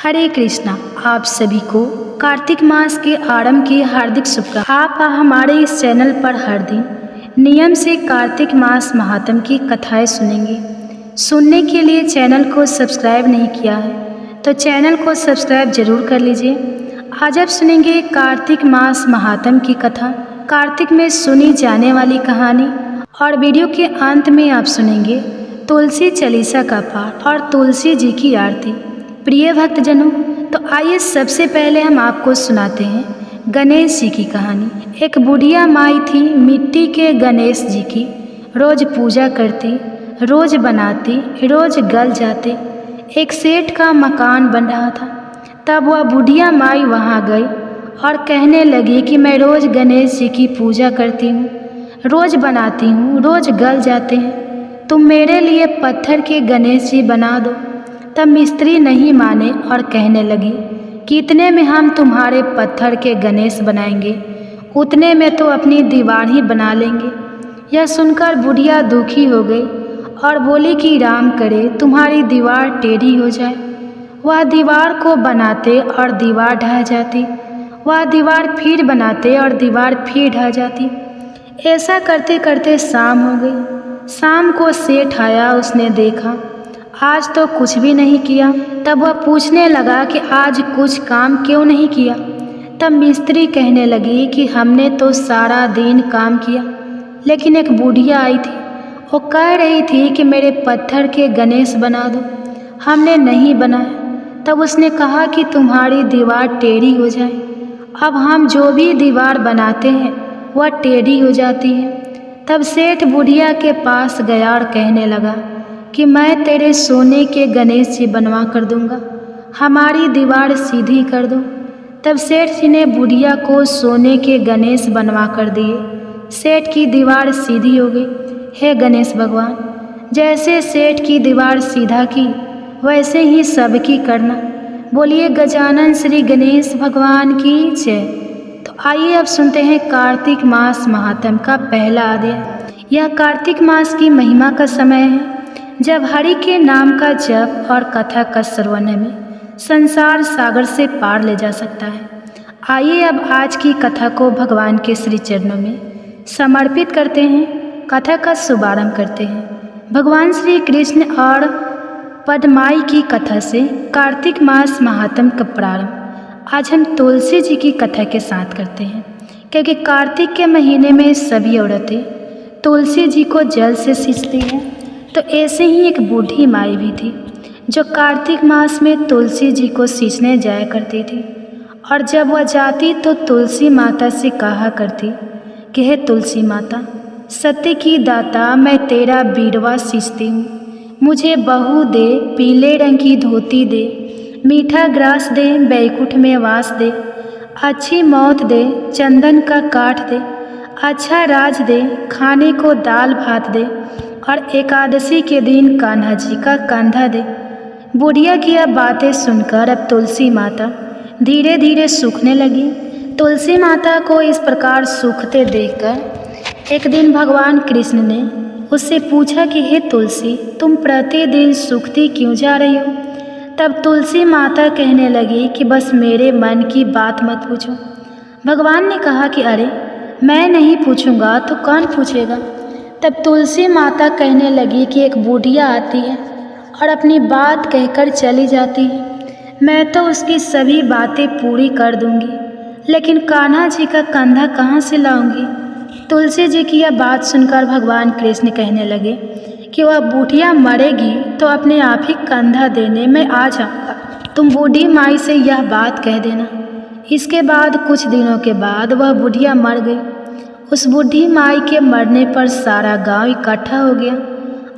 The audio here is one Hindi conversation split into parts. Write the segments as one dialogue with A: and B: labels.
A: हरे कृष्णा। आप सभी को कार्तिक मास के आरंभ की हार्दिक शुभकामनाएं। आप हमारे इस चैनल पर हर दिन नियम से कार्तिक मास महात्म की कथाएं सुनेंगे। सुनने के लिए चैनल को सब्सक्राइब नहीं किया है तो चैनल को सब्सक्राइब जरूर कर लीजिए। आज आप सुनेंगे कार्तिक मास महात्म की कथा, कार्तिक में सुनी जाने वाली कहानी, और वीडियो के अंत में आप सुनेंगे तुलसी चालीसा का पाठ और तुलसी जी की आरती। प्रिय भक्तजनों, तो आइए सबसे पहले हम आपको सुनाते हैं गणेश जी की कहानी। एक बुढ़िया माई थी, मिट्टी के गणेश जी की रोज पूजा करती, रोज बनाती, रोज गल जाते। एक सेठ का मकान बन रहा था। तब वह बुढ़िया माई वहाँ गई और कहने लगी कि मैं रोज गणेश जी की पूजा करती हूँ, रोज बनाती हूँ, रोज गल जाते हैं, तुम मेरे लिए पत्थर के गणेश जी बना दो। तब मिस्त्री नहीं माने और कहने लगी कि इतने में हम तुम्हारे पत्थर के गणेश बनाएंगे, उतने में तो अपनी दीवार ही बना लेंगे। यह सुनकर बुढ़िया दुखी हो गई और बोली कि राम करे तुम्हारी दीवार टेढ़ी हो जाए। वह दीवार को बनाते और दीवार ढह जाती, वह दीवार फिर बनाते और दीवार फिर ढह जाती। ऐसा करते करते शाम हो गई। शाम को सेठ आया, उसने देखा आज तो कुछ भी नहीं किया। तब वह पूछने लगा कि आज कुछ काम क्यों नहीं किया। तब मिस्त्री कहने लगी कि हमने तो सारा दिन काम किया, लेकिन एक बुढ़िया आई थी, वो कह रही थी कि मेरे पत्थर के गणेश बना दो, हमने नहीं बनाया। तब उसने कहा कि तुम्हारी दीवार टेढ़ी हो जाए। अब हम जो भी दीवार बनाते हैं वह टेढ़ी हो जाती है। तब सेठ बुढ़िया के पास गया और कहने लगा कि मैं तेरे सोने के गणेश जी बनवा कर दूंगा, हमारी दीवार सीधी कर दो। तब सेठ जी ने बुढ़िया को सोने के गणेश बनवा कर दिए। सेठ की दीवार सीधी हो गई। हे गणेश भगवान, जैसे सेठ की दीवार सीधा की वैसे ही सबकी करना। बोलिए गजानन श्री गणेश भगवान की जय। तो आइए अब सुनते हैं कार्तिक मास महात्म का पहला अध्याय। यह कार्तिक मास की महिमा का समय है, जब हरि के नाम का जप और कथा का श्रवण में संसार सागर से पार ले जा सकता है। आइए अब आज की कथा को भगवान के श्री चरणों में समर्पित करते हैं, कथा का शुभारंभ करते हैं। भगवान श्री कृष्ण और पद्माई की कथा से कार्तिक मास महात्म का प्रारंभ आज हम तुलसी जी की कथा के साथ करते हैं, क्योंकि कार्तिक के महीने में सभी औरतें तुलसी जी को जल से सींचती हैं। तो ऐसे ही एक बूढ़ी माई भी थी जो कार्तिक मास में तुलसी जी को सींचने जाया करती थी, और जब वह जाती तो तुलसी माता से कहा करती कि हे तुलसी माता, सत्य की दाता, मैं तेरा बीड़वा सींचती हूँ, मुझे बहू दे, पीले रंग की धोती दे, मीठा ग्रास दे, बैकुंठ में वास दे, अच्छी मौत दे, चंदन का काठ दे, अच्छा राज दे, खाने को दाल भात दे, और एकादशी के दिन कान्हा जी का कंधा दे। बुढ़िया की अब बातें सुनकर अब तुलसी माता धीरे धीरे सूखने लगी। तुलसी माता को इस प्रकार सूखते देखकर एक दिन भगवान कृष्ण ने उससे पूछा कि हे तुलसी, तुम प्रतिदिन सूखती क्यों जा रही हो। तब तुलसी माता कहने लगी कि बस मेरे मन की बात मत पूछो। भगवान ने कहा कि अरे मैं नहीं पूछूंगा तो कौन पूछेगा। तब तुलसी माता कहने लगी कि एक बुढ़िया आती है और अपनी बात कहकर चली जाती है, मैं तो उसकी सभी बातें पूरी कर दूंगी, लेकिन कान्हा जी का कंधा कहाँ से लाऊंगी। तुलसी जी की यह बात सुनकर भगवान कृष्ण कहने लगे कि वह बुढ़िया मरेगी तो अपने आप ही कंधा देने में आ जाऊंगा, तुम बूढ़ी माई से यह बात कह देना। इसके बाद कुछ दिनों के बाद वह बुढ़िया मर गई। उस बूढ़ी माई के मरने पर सारा गांव इकट्ठा हो गया,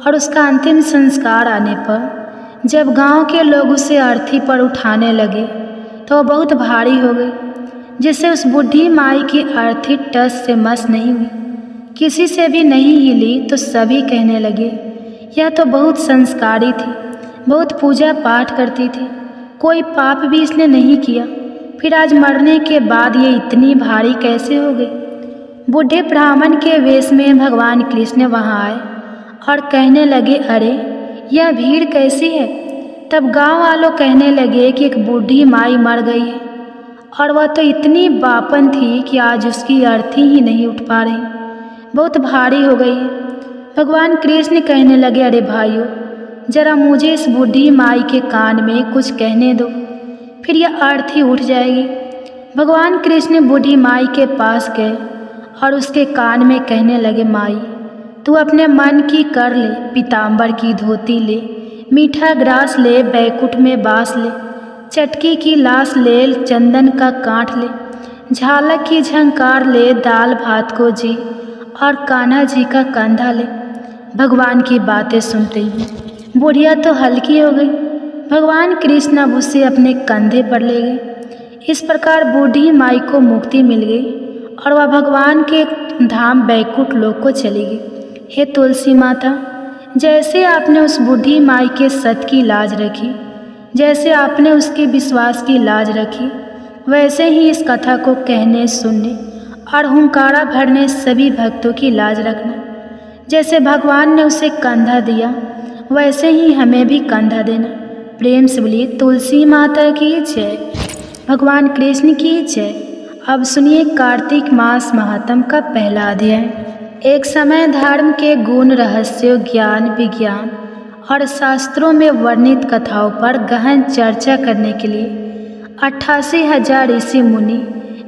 A: और उसका अंतिम संस्कार आने पर जब गांव के लोग उसे अर्थी पर उठाने लगे तो वह बहुत भारी हो गई, जिससे उस बूढ़ी माई की अर्थी टस से मस नहीं हुई, किसी से भी नहीं हिली। तो सभी कहने लगे यह तो बहुत संस्कारी थी, बहुत पूजा पाठ करती थी, कोई पाप भी इसने नहीं किया, फिर आज मरने के बाद ये इतनी भारी कैसे हो गई। बूढ़े ब्राह्मण के वेश में भगवान कृष्ण वहाँ आए और कहने लगे अरे यह भीड़ कैसी है। तब तब गांव वालों कहने लगे कि एक बूढ़ी माई मर गई है और वह तो इतनी बापन थी कि आज उसकी अर्थी ही नहीं उठ पा रही, बहुत भारी हो गई है। भगवान कृष्ण कहने लगे, अरे भाइयों, जरा मुझे इस बूढ़ी माई के कान में कुछ कहने दो, फिर यह अर्थी उठ जाएगी। भगवान कृष्ण बूढ़ी माई के पास गए और उसके कान में कहने लगे, माई, तू अपने मन की कर ले, पीताम्बर की धोती ले, मीठा ग्रास ले, बैकुंठ में बास ले, चटकी की लाश ले, चंदन का काठ ले, झालक की झंकार ले, दाल भात को जी और कान्हा जी का कंधा ले। भगवान की बातें सुनते ही बुढ़िया तो हल्की हो गई। भगवान कृष्ण अब उसे अपने कंधे पर ले गए। इस प्रकार बूढ़ी माई को मुक्ति मिल गई और वह भगवान के धाम बैकुंठ लोक को चली गई। हे तुलसी माता, जैसे आपने उस बूढ़ी माई के सत की लाज रखी, जैसे आपने उसके विश्वास की लाज रखी, वैसे ही इस कथा को कहने, सुनने और हुंकारा भरने सभी भक्तों की लाज रखना। जैसे भगवान ने उसे कंधा दिया, वैसे ही हमें भी कंधा देना। प्रेम से बोलिए तुलसी माता की जय, भगवान कृष्ण की जय। अब सुनिए कार्तिक मास महात्म का पहला अध्याय। एक समय धर्म के गुण, रहस्यों, ज्ञान, विज्ञान और शास्त्रों में वर्णित कथाओं पर गहन चर्चा करने के लिए 88,000 ऋषि मुनि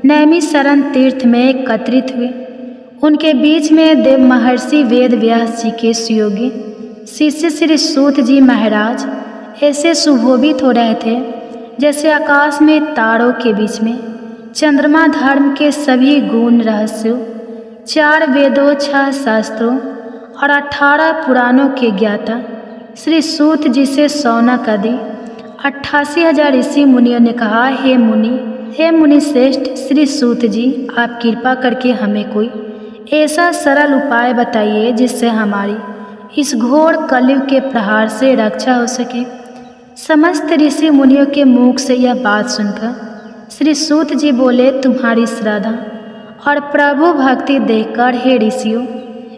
A: नैमिषारण्य तीर्थ में एकत्रित हुए। उनके बीच में देव महर्षि वेद व्यास जी के सुयोगी शिष्य श्री सूत जी महाराज ऐसे सुशोभित हो रहे थे जैसे आकाश में तारों के बीच में चंद्रमा धर्म के सभी गुण, रहस्यों, 4 वेदों, 6 शास्त्रों और 18 पुराणों के ज्ञाता श्री सूत जी से शौनक आदि 88,000 ऋषि मुनियों ने कहा, हे मुनि श्रेष्ठ श्री सूत जी, आप कृपा करके हमें कोई ऐसा सरल उपाय बताइए जिससे हमारी इस घोर कलयुग के प्रहार से रक्षा हो सके। समस्त ऋषि मुनियों के मुख से यह बात सुनकर श्री सूत जी बोले, तुम्हारी श्रद्धा और प्रभु भक्ति देखकर हे ऋषियों,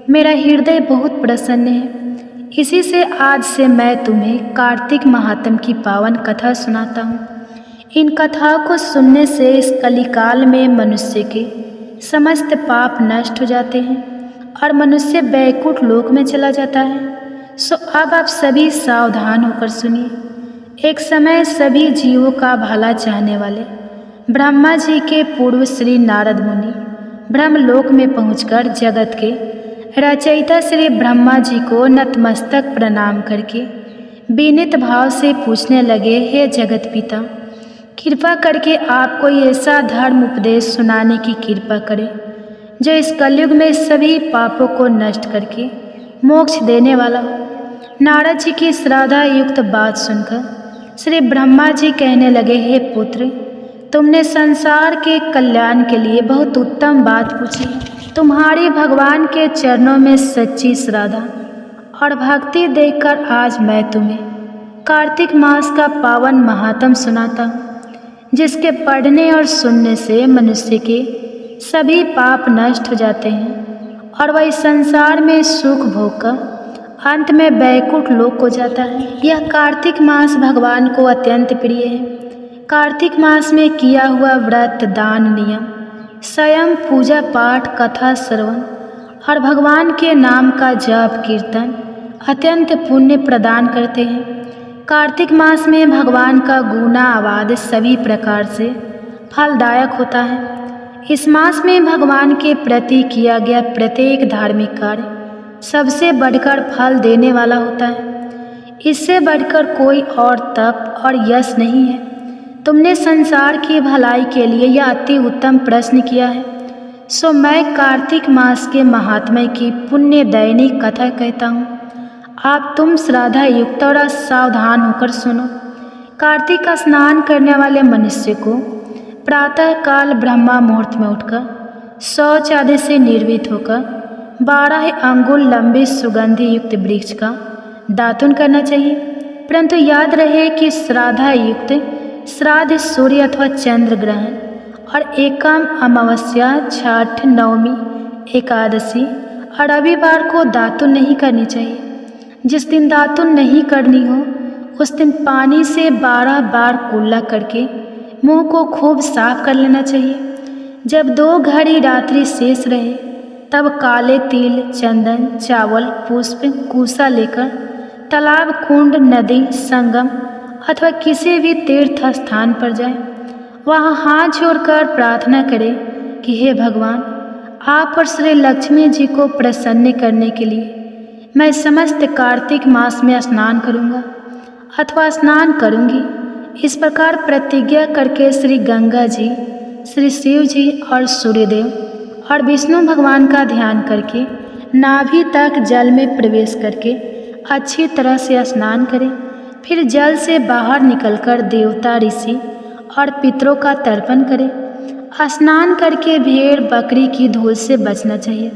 A: मेरा हृदय बहुत प्रसन्न है। इसी से आज से मैं तुम्हें कार्तिक महात्म की पावन कथा सुनाता हूँ। इन कथाओं को सुनने से इस कलिकाल में मनुष्य के समस्त पाप नष्ट हो जाते हैं और मनुष्य बैकुंठ लोक में चला जाता है। सो अब आप सभी सावधान होकर सुनिए। एक समय सभी जीवों का भला चाहने वाले ब्रह्मा जी के पूर्व श्री नारद मुनि ब्रह्मलोक में पहुंचकर जगत के रचयिता श्री ब्रह्मा जी को नतमस्तक प्रणाम करके विनीत भाव से पूछने लगे, हे जगत पिता, कृपा करके आप कोई ऐसा धर्म उपदेश सुनाने की कृपा करें जो इस कलयुग में सभी पापों को नष्ट करके मोक्ष देने वाला हो। नारद जी की श्रद्धा युक्त बात सुनकर श्री ब्रह्मा जी कहने लगे, हे पुत्र, तुमने संसार के कल्याण के लिए बहुत उत्तम बात पूछी। तुम्हारी भगवान के चरणों में सच्ची श्रद्धा और भक्ति देखकर आज मैं तुम्हें कार्तिक मास का पावन महात्म सुनाता हूँ, जिसके पढ़ने और सुनने से मनुष्य के सभी पाप नष्ट हो जाते हैं और वह इस संसार में सुख भोग कर अंत में बैकुंठ लोक को जाता है। यह कार्तिक मास भगवान को अत्यंत प्रिय है। कार्तिक मास में किया हुआ व्रत, दान, नियम, स्वयं पूजा पाठ, कथा श्रवण और भगवान के नाम का जप कीर्तन अत्यंत पुण्य प्रदान करते हैं। कार्तिक मास में भगवान का गुना आवाद सभी प्रकार से फलदायक होता है। इस मास में भगवान के प्रति किया गया प्रत्येक धार्मिक कार्य सबसे बढ़कर फल देने वाला होता है। इससे बढ़कर कोई और तप और यश नहीं है। तुमने संसार की भलाई के लिए यह अति उत्तम प्रश्न किया है। सो मैं कार्तिक मास के महात्म्य की पुण्य दैनिक कथा कहता हूँ। आप तुम श्रद्धा युक्त और सावधान होकर सुनो। कार्तिक का स्नान करने वाले मनुष्य को प्रातः काल ब्रह्मा मुहूर्त में उठकर शौच आदि से निर्वित होकर 12 अंगुल लंबे सुगंधि युक्त वृक्ष का दातुन करना चाहिए। परंतु याद रहे कि श्राद्धा युक्त श्राद्ध सूर्य अथवा चंद्र ग्रहण और एकम अमावस्या, छठ, नवमी, एकादशी और रविवार को दातुन नहीं करनी चाहिए। जिस दिन दातुन नहीं करनी हो उस दिन पानी से 12 बार कुल्ला करके मुंह को खूब साफ कर लेना चाहिए। जब 2 घड़ी रात्रि शेष रहे तब काले तिल, चंदन, चावल, पुष्प, कुसा लेकर तालाब, कुंड, नदी, संगम अथवा किसी भी तीर्थ स्थान पर जाए। वहाँ हाथ जोड़कर प्रार्थना करें कि हे भगवान, आप और श्री लक्ष्मी जी को प्रसन्न करने के लिए मैं समस्त कार्तिक मास में स्नान करूँगा अथवा स्नान करूँगी। इस प्रकार प्रतिज्ञा करके श्री गंगा जी, श्री शिव जी और सूर्यदेव और विष्णु भगवान का ध्यान करके नाभि तक जल में प्रवेश करके अच्छी तरह से स्नान करें। फिर जल से बाहर निकलकर देवता, ऋषि और पितरों का तर्पण करें। स्नान करके भेड़, बकरी की धूल से बचना चाहिए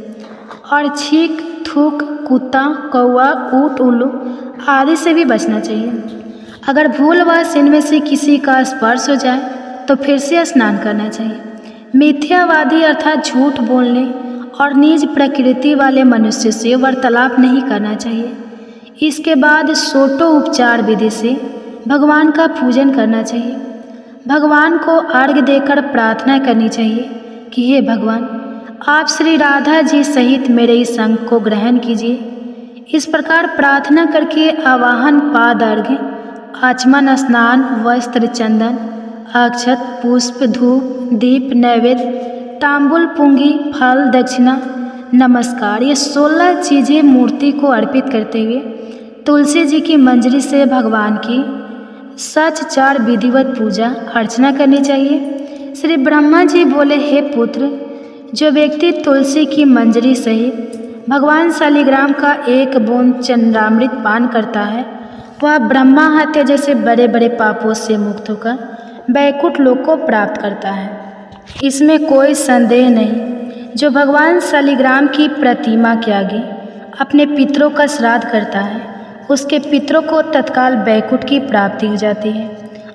A: और छींक, थूक, कुत्ता, कौवा, ऊँट, उल्लू आदि से भी बचना चाहिए। अगर भूलवश इनमें से किसी का स्पर्श हो जाए तो फिर से स्नान करना चाहिए। मिथ्यावादी अर्थात झूठ बोलने और नीच प्रकृति वाले मनुष्य से वार्तालाप नहीं करना चाहिए। इसके बाद सोटो उपचार विधि से भगवान का पूजन करना चाहिए। भगवान को अर्घ्य देकर प्रार्थना करनी चाहिए कि हे भगवान, आप श्री राधा जी सहित मेरे इस अंग को ग्रहण कीजिए। इस प्रकार प्रार्थना करके आवाहन, पाद अर्घ्य, आचमन, स्नान, वस्त्र, चंदन, अक्षत, पुष्प, धूप, दीप, नैवेद्य, तांबुल, पुंगी, फल, दक्षिणा, नमस्कार, ये 16 चीज़ें मूर्ति को अर्पित करते हुए तुलसी जी की मंजरी से भगवान की सच 4 विधिवत पूजा अर्चना करनी चाहिए। श्री ब्रह्मा जी बोले, हे पुत्र, जो व्यक्ति तुलसी की मंजरी सहित भगवान शालिग्राम का 1 बूंद चंद्रामृत पान करता है वह ब्रह्मा हत्या जैसे बड़े बड़े पापों से मुक्त होकर वैकुंठ लोक को प्राप्त करता है। इसमें कोई संदेह नहीं। जो भगवान शालिग्राम की प्रतिमा के आगे अपने पितरों का श्राद्ध करता है उसके पितरों को तत्काल वैकुंठ की प्राप्ति हो जाती है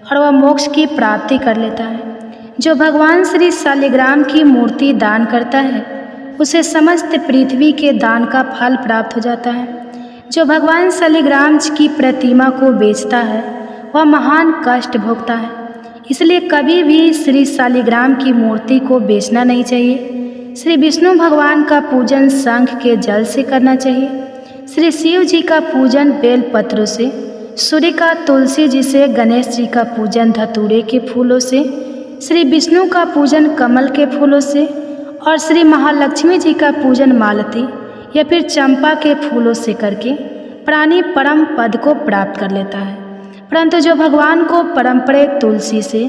A: और वह मोक्ष की प्राप्ति कर लेता है। जो भगवान श्री शालिग्राम की मूर्ति दान करता है उसे समस्त पृथ्वी के दान का फल प्राप्त हो जाता है। जो भगवान शालिग्राम की प्रतिमा को बेचता है वह महान कष्ट भोगता है। इसलिए कभी भी श्री शालिग्राम की मूर्ति को बेचना नहीं चाहिए। श्री विष्णु भगवान का पूजन शंख के जल से करना चाहिए। श्री शिव जी का पूजन बेल पत्रों से, सूर्य का तुलसी जी से, गणेश जी का पूजन धतूरे के फूलों से, श्री विष्णु का पूजन कमल के फूलों से और श्री महालक्ष्मी जी का पूजन मालती या फिर चंपा के फूलों से करके प्राणी परम पद को प्राप्त कर लेता है। परंतु जो भगवान को परंपरिक तुलसी से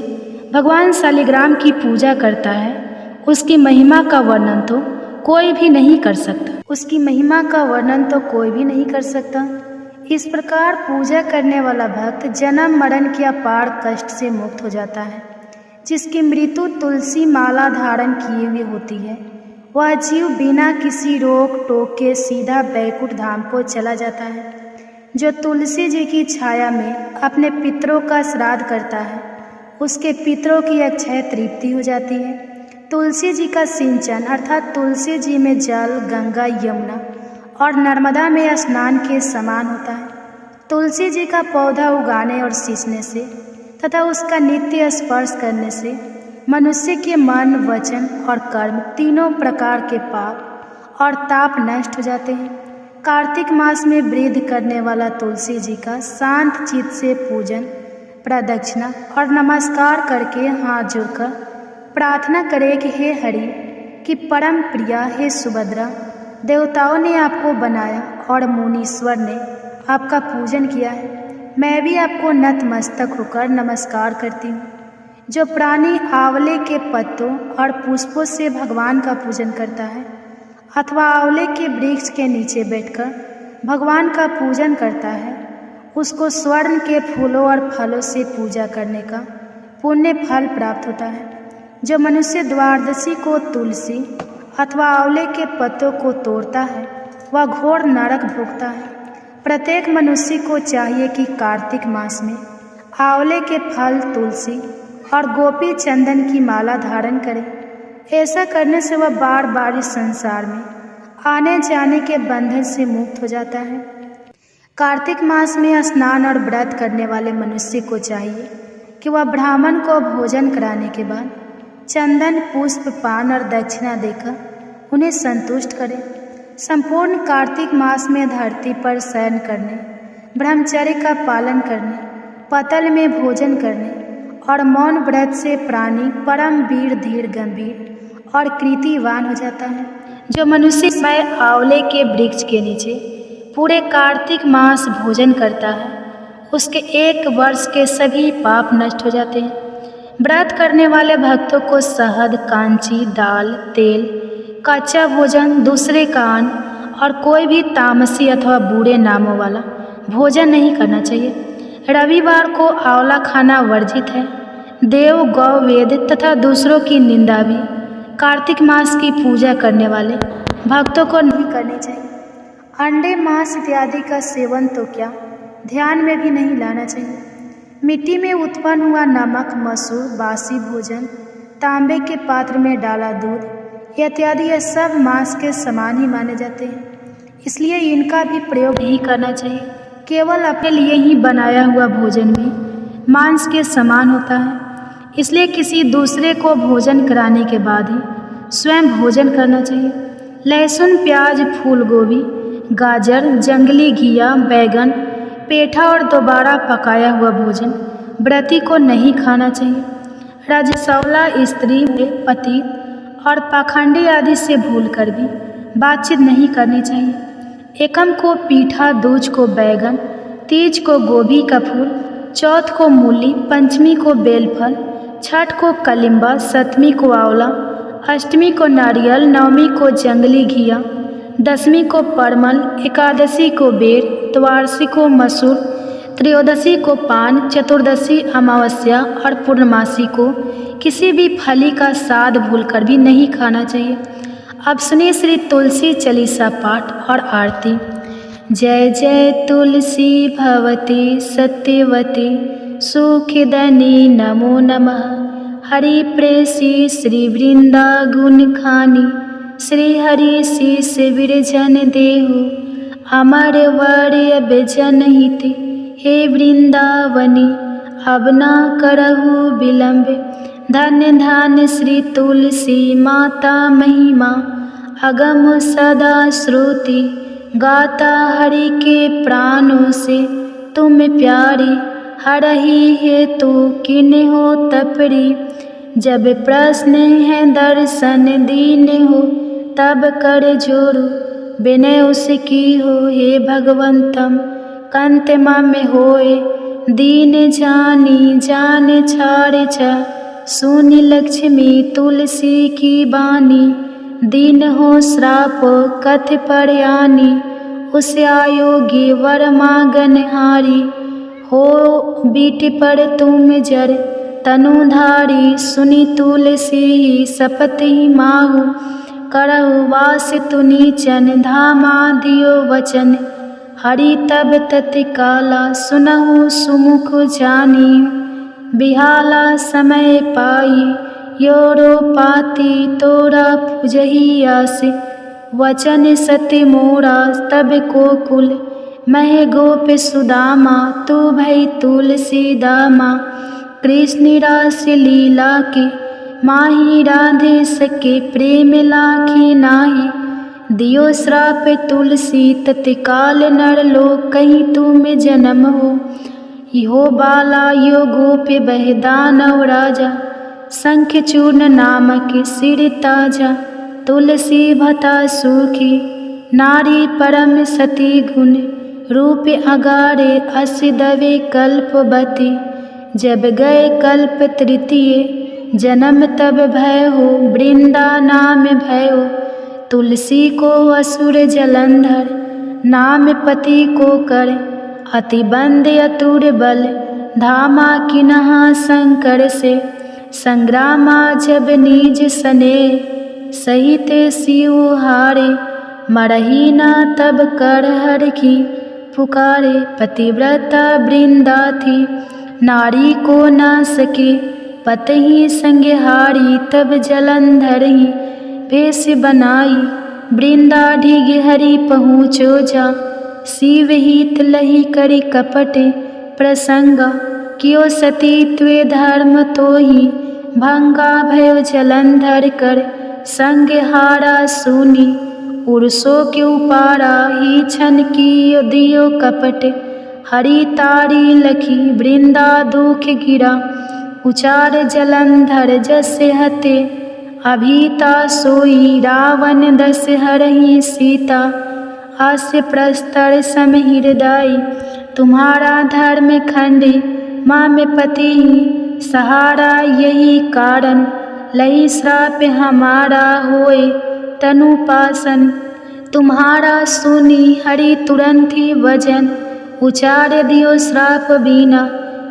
A: भगवान शालिग्राम की पूजा करता है उसकी महिमा का वर्णन तो कोई भी नहीं कर सकता। इस प्रकार पूजा करने वाला भक्त जन्म मरण के अपार कष्ट से मुक्त हो जाता है। जिसकी मृत्यु तुलसी माला धारण किए हुए होती है वह जीव बिना किसी रोक टोक के सीधा वैकुंठ धाम को चला जाता है। जो तुलसी जी की छाया में अपने पितरों का श्राद्ध करता है उसके पितरों की अक्षय तृप्ति हो जाती है। तुलसी जी का सिंचन अर्थात तुलसी जी में जल गंगा, यमुना और नर्मदा में स्नान के समान होता है। तुलसी जी का पौधा उगाने और सींचने से तथा उसका नित्य स्पर्श करने से मनुष्य के मन, वचन और कर्म तीनों प्रकार के पाप और ताप नष्ट हो जाते हैं। कार्तिक मास में वृद्ध करने वाला तुलसी जी का शांत चित्त से पूजन, प्रदक्षिणा और नमस्कार करके हाथ जोड़कर प्रार्थना करे कि हे हरि कि परम प्रिया, हे सुभद्रा, देवताओं ने आपको बनाया और मुनीश्वर ने आपका पूजन किया है। मैं भी आपको नतमस्तक होकर नमस्कार करती हूँ। जो प्राणी आंवले के पत्तों और पुष्पों से भगवान का पूजन करता है अथवा आंवले के वृक्ष के नीचे बैठकर भगवान का पूजन करता है उसको स्वर्ण के फूलों और फलों से पूजा करने का पुण्य फल प्राप्त होता है। जो मनुष्य द्वादशी को तुलसी अथवा आंवले के पत्तों को तोड़ता है वह घोर नरक भोगता है। प्रत्येक मनुष्य को चाहिए कि कार्तिक मास में आंवले के फल, तुलसी और गोपी चंदन की माला धारण करे। ऐसा करने से वह बार बार इस संसार में आने जाने के बंधन से मुक्त हो जाता है। कार्तिक मास में स्नान और व्रत करने वाले मनुष्य को चाहिए कि वह ब्राह्मण को भोजन कराने के बाद चंदन, पुष्प, पान और दक्षिणा देकर उन्हें संतुष्ट करे। संपूर्ण कार्तिक मास में धरती पर शयन करने, ब्रह्मचर्य का पालन करने, पतल में भोजन करने और मौन व्रत से प्राणी परम वीर, धीर, गंभीर और कृतिवान हो जाता है। जो मनुष्य समय आंवले के वृक्ष के नीचे पूरे कार्तिक मास भोजन करता है, उसके 1 वर्ष के सभी पाप नष्ट हो जाते हैं। व्रत करने वाले भक्तों को शहद, कांची, दाल, तेल, कच्चा भोजन, दूसरे का अन्न और कोई भी तामसी अथवा बुरे नामों वाला भोजन नहीं करना चाहिए। रविवार को आंवला खाना वर्जित है। देव, गौ, वेद तथा दूसरों की निंदा भी कार्तिक मास की पूजा करने वाले भक्तों को नहीं करनी चाहिए। अंडे, मांस इत्यादि का सेवन तो क्या, ध्यान में भी नहीं लाना चाहिए। मिट्टी में उत्पन्न हुआ नमक, मसूर, बासी भोजन, तांबे के पात्र में डाला दूध इत्यादि ये सब मांस के समान ही माने जाते हैं, इसलिए इनका भी प्रयोग नहीं करना चाहिए। केवल अपने लिए ही बनाया हुआ भोजन भी मांस के समान होता है, इसलिए किसी दूसरे को भोजन कराने के बाद ही स्वयं भोजन करना चाहिए। लहसुन, प्याज, फूल गोभी, गाजर, जंगली घिया, बैगन, पेठा और दोबारा पकाया हुआ भोजन व्रती को नहीं खाना चाहिए। रजस्वला स्त्री, पति और पाखंडी आदि से भूलकर भी बातचीत नहीं करनी चाहिए। एकम को पीठा, दूज को बैगन, तीज को गोभी का फूल, चौथ को मूली, पंचमी को बेलफल, छठ को कलिम्बा, सप्तमी को आंवला, अष्टमी को नारियल, नवमी को जंगली घिया, दसवीं को परमल, एकादशी को बेर, द्वादशी को मसूर, त्रयोदशी को पान, चतुर्दशी, अमावस्या और पूर्णमासी को किसी भी फली का साद भूलकर भी नहीं खाना चाहिए। अब सुनिए श्री तुलसी चालीसा पाठ और आरती। जय जय तुलसी भवती सत्यवती सुखदनी नमो नमः। हरि प्रेसी श्री वृंदा गुण खानी, श्री हरि शीस विरजन देहु, अमर वर्य बेजन हित, हे वृंदावनी अब ना करहु विलंब। धन्य धन्य श्री तुलसी माता महिमा, अगम सदा श्रुति, गाता हरि के प्राणों से तुम प्यारी। हरहि हेतु किन्ह हो तपरी, जब प्रश्न है दर्शन दीन हो, तब कर जोरु विनय उसकी हो। हे भगवंतम कंत मम होए, दीन जानी जान छाड़ छ, सुनि लक्ष्मी तुलसी की बानी। दीन हो श्राप कथ पर आनी, उस आयोगी वर मांगन हारी। हो बीट पर तुम जर तनुधारी, सुनि तुलसी शपथ ही माहु। करहु वास तुनीचन, धामा दियो वचन। हरि तब तत्काला, सुनहु सुमुख जानी। बिहाला समय पाई, योरो पाती तोरा पुजही आस। वचन सत्य मोरा तब को कुल, मह गोप सुदामा तू भई तुलसी दामा। कृष्ण रास लीला के, माही राधे सके प्रेम लाखी नाही। दियो श्राप तुलसी तत्काल, नर लोक कहीं तुम जन्म हो। यो बाला यो गोप बह दानव राजा, शंख चूर्ण नामक सिर ताजा। तुलसी भता सुखी, नारी परम सती गुण। रूप अगारे अस दवे कल्पवती, जब गए कल्प तृतीय जन्म तब भय हो। वृंदा नाम भयो, तुलसी को असुर जलंधर। नाम पति को कर, अति बंद अतुर बल। धामा किन्हा शंकर से, संग्रामा जब निज सने। सहित शिव हारे, मरही ना तब कर हर की पुकारे। पतिव्रता वृंदा थी, नारी को ना सके पतहि संगहारी। तब जलंधर ही भेष बनाई, वृंदा ढिग हरि पहुँचो जा। शिव हित लही करि कपट प्रसंग कियो सती त्वे धर्म तोहि भंगा भयो जलंधर कर संग हारा सुनी उर्सो के उपारा ही छन कियो दियो कपट हरि तारी लखी वृंदा दुख गिरा उचार जलंधर जसे हते अभीता सोई रावण दस हरहि सीता हास्य प्रस्तर सम हृदय तुम्हारा धर्म खंडे माँ में पति सहारा यही कारण लही श्राप हमारा होए तनुपासन तुम्हारा सुनी हरि तुरंत ही वजन उचार दियो श्राप बीना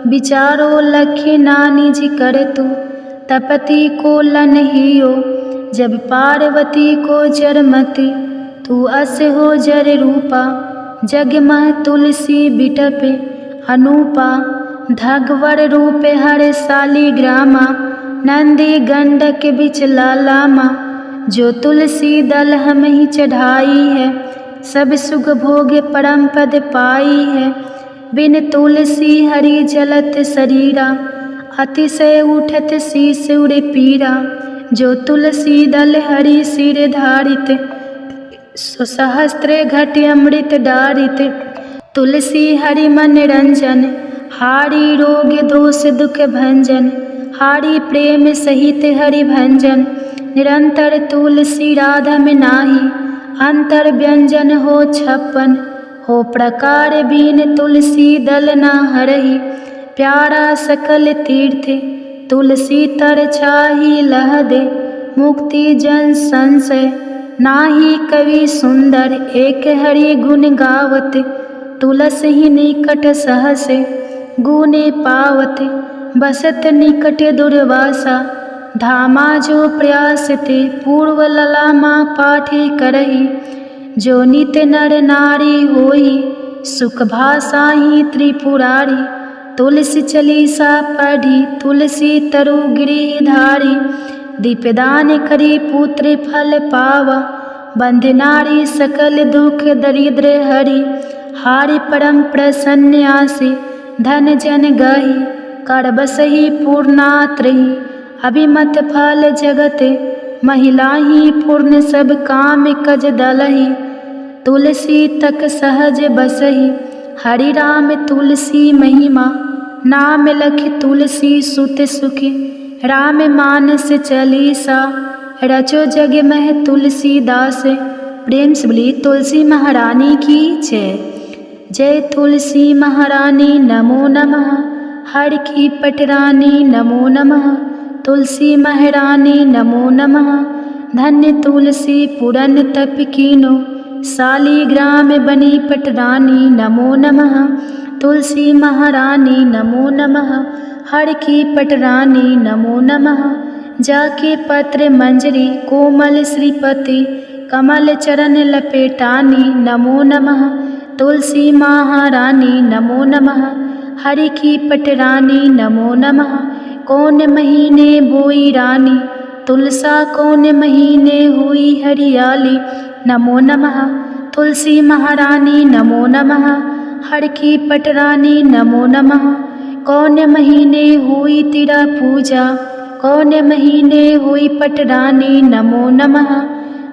A: विचारो लखे नानी जी कर तू तपति को लन हियो जब पार्वती को जरमति तू अस हो जर रूपा जग मह तुलसी बिटपे अनूपा धगवर रूपे हर साली ग्रामा नंदी गंडक बिच लालामा जो तुलसी दल हम ही चढ़ाई है सब सुख भोग परम पद पाई है बिन तुलसी हरि जलत शरीरा अतिशय उठत शीस उड़े पीरा जो तुलसी दल हरि सिर धारित सहस्त्र घट अमृत डारित तुलसी हरि मन रंजन हारी रोग दोष दुख भंजन हारी प्रेम सहित हरि भंजन निरंतर तुलसी राधा में नाही अंतर व्यंजन हो छप्पन हो प्रकार बीन तुलसी दल ना हरहि प्यारा सकल तीर्थ तुलसी तर छाही लह दे मुक्ति जन संशय नाही कवि सुंदर एक हरि गुण गावत तुलस ही निकट सहस गुने पावत बसत निकट दुर्वासा धामा जो प्रयास ते पूर्व ललामा पाठी करही जो नित नर नारी होई सुख भाषा ही त्रिपुरारी तुलसी चलीसा पढ़ी तुलसी तरु गिरिधारी दीपदान करी पुत्र फल पावा बंध नारी सकल दुख दरिद्र हरि हारि परम प्रसन्न आसी धन जन गही कर बसही पूर्णात्रही अभिमत फल जगत महिला ही पूर्ण सब काम कज दलही तुलसी तक सहज बसही हरि राम तुलसी महिमा नाम लख तुलसी सुत सुखी राम मानस चलीसा रचो जग मह तुलसी दास प्रेम से बोली तुलसी महारानी की जय। जय तुलसी महारानी नमो नमः हर की पटरानी नमो नमः तुलसी महारानी नमो नमः धन्य तुलसी पुरन तप कीनो शालीग्राम बनी पटरानी नमो नमः तुलसी महारानी नमो नमः हर की पटरानी नमो नमः जाके पत्र मंजरी कोमल श्रीपति कमल चरण लपेटानी नमो नमः तुलसी महारानी नमो नमः हरि की पटरानी नमो नमः कौन महीने बोई रानी तुलसा कौन महीने हुई हरियाली नमो नमः तुलसी महारानी नमो नमः हर की पटरानी नमो नमः कौन महीने हुई तेरा पूजा कौन महीने हुई पटरानी नमो नमः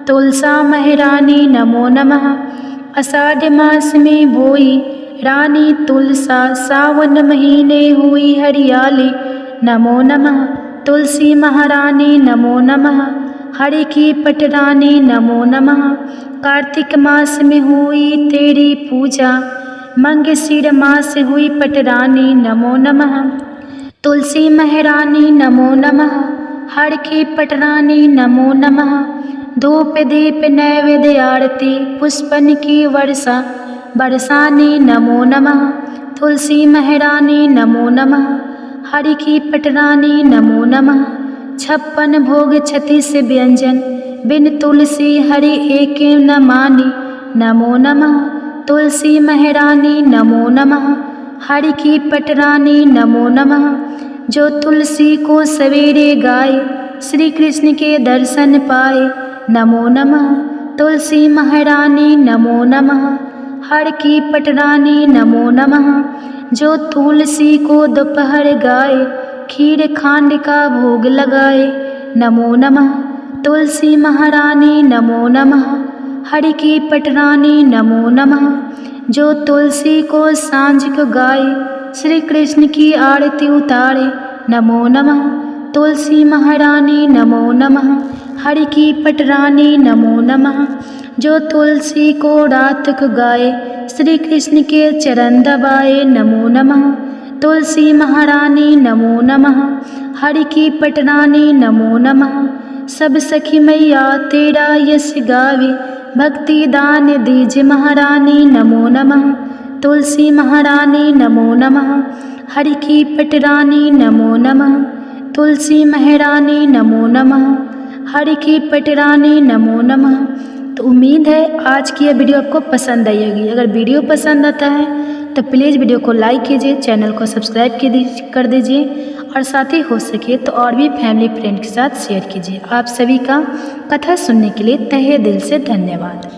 A: तुलसा महारानी नमो नमः आषाढ़ मास में बोई रानी तुलसा सावन महीने हुई हरियाली नमो नमः तुलसी महारानी नमो नमः हरि की पटरानी नमो नमः कार्तिक मास में हुई तेरी पूजा मंगशीर मास हुई पटरानी नमो नमः तुलसी महारानी नमो नमः हर की पटरानी नमो नमः धूप दीप नैवेद्य आरती पुष्पन की वर्षा बरसानी नमो नमः तुलसी महारानी नमो नमः हरि की पटरानी नमो नमः 56 भोग 36 व्यंजन बिन तुलसी हरि एक न मानी नमो नमः तुलसी महारानी नमो नमः हरि की पटरानी नमो नमः जो तुलसी को सवेरे गाए श्री कृष्ण के दर्शन पाए नमो नमः तुलसी महारानी नमो नमः हर की पटरानी नमो नमः। जो तुलसी को दोपहर गाए, खीर खांड का भोग लगाए, नमो नमः। तुलसी महारानी नमो नमः। हर की पटरानी नमो नमः। जो तुलसी को सांझ को गाए, श्री कृष्ण की आरती उतारे, नमो नमः। तुलसी महारानी नमो नमः। हर की पटरानी नमो नमः। जो तुलसी को रात को गाए, श्री कृष्ण के चरण दबाए, नमो नमः। तुलसी महारानी नमो नमः। हर की पटरानी नमो नमः। सब सखी मैया तेरा यश गावे, भक्ति दान दीज महारानी नमो नमः। तुलसी महारानी नमो नमः। हर की पटरानी नमो नमः। तुलसी महारानी नमो नमः। हर की पटरानी नमो नमः। तो उम्मीद है आज की यह वीडियो आपको पसंद आई होगी। अगर वीडियो पसंद आता है तो प्लीज़ वीडियो को लाइक कीजिए, चैनल को सब्सक्राइब कर दीजिए और साथ ही हो सके तो और भी फैमिली फ्रेंड के साथ शेयर कीजिए। आप सभी का कथा सुनने के लिए तहे दिल से धन्यवाद।